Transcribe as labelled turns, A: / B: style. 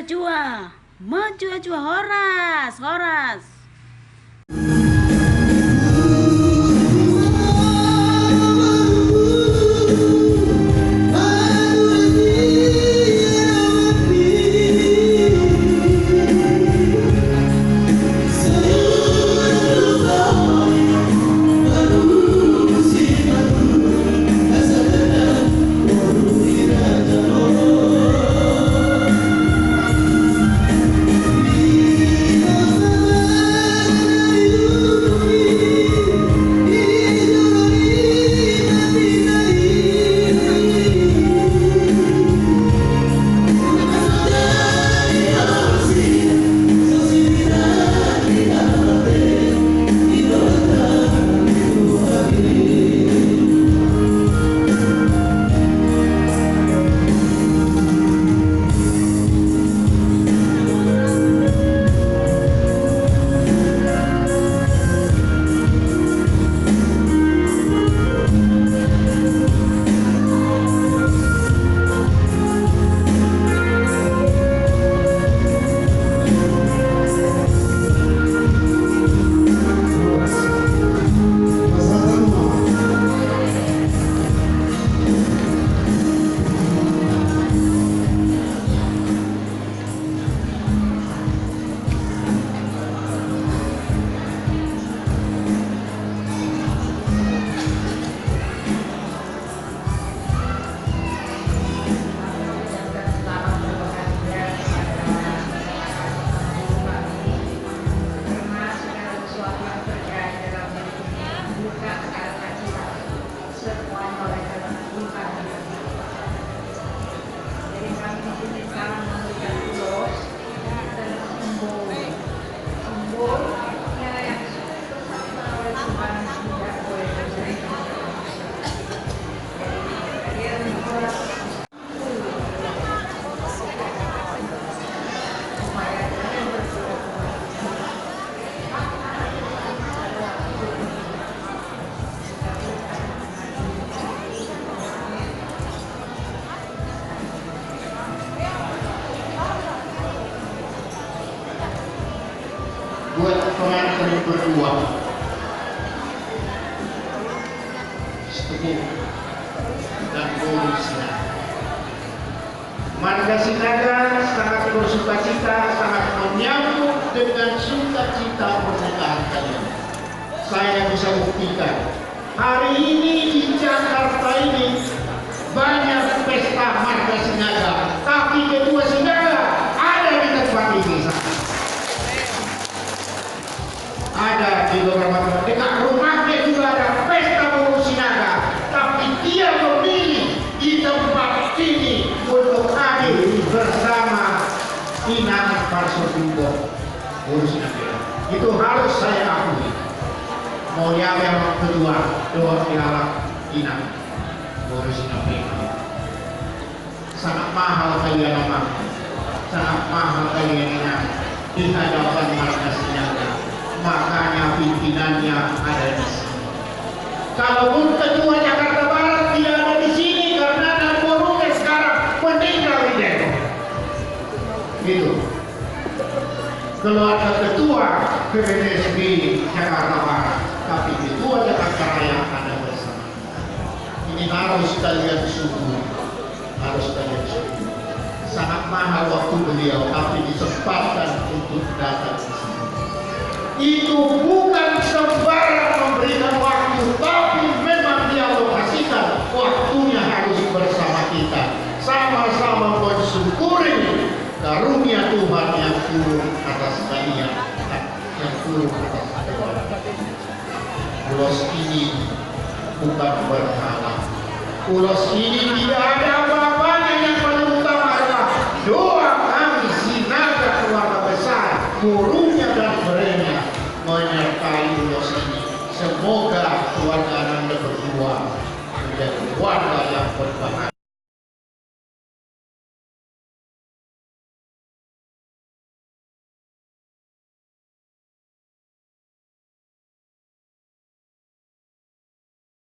A: ajua. Maju ajua, Horas, Horas.
B: Buat pengantin yang berdua Sepuh dan Borisnya Marga Sinaga sangat bersukacita, sangat menyambut dengan sukacita pernikahan kalian. Saya bisa buktikan hari ini di Jakarta ini banyak pesta Marga Sinaga, tapi kedua Sinaga ada di tempat ini. Ada di beberapa tempat, dekat rumahnya juga ada pesta Boru Sinaga, tapi dia memilih di tempat ini untuk hadir bersama Inang Parsotimbo Boru Sinaga. Itu harus saya akui. Mau yang kedua, doa dialog Inang Boru Sinaga. Sangat mahal kalian memang, sangat mahal kalian Inang di hadapan Marga Sinaga. Makanya pimpinannya ada di sini. Kalaupun ketua Jakarta Barat tidak ada di sini karena Borunya sekarang meninggal di Depok. Gitu. Keluarga ketua PPDSB Jakarta Barat, tapi ketua Jakarta Raya ada bersama. Ini harus kalian syukuri, harus kalian syukuri. Sangat mahal waktu beliau, tapi disempatkan untuk datang ke sini. Itu bukan sembarang memberikan waktu, tapi memang dia alokasikan waktunya harus bersama kita, sama-sama mensyukuri karunia Tuhan yang turun atas kalian, yang turun atas kalian. Ulos ini bukan berhala. Ulos ini tidak ada apa-apanya. Yang paling utama adalah doa kami Sinaga keluarga besar, Borunya dan Berenya menyertai ulos ini. Semoga keluarga Anda berdua menjadi keluarga yang berbahagia.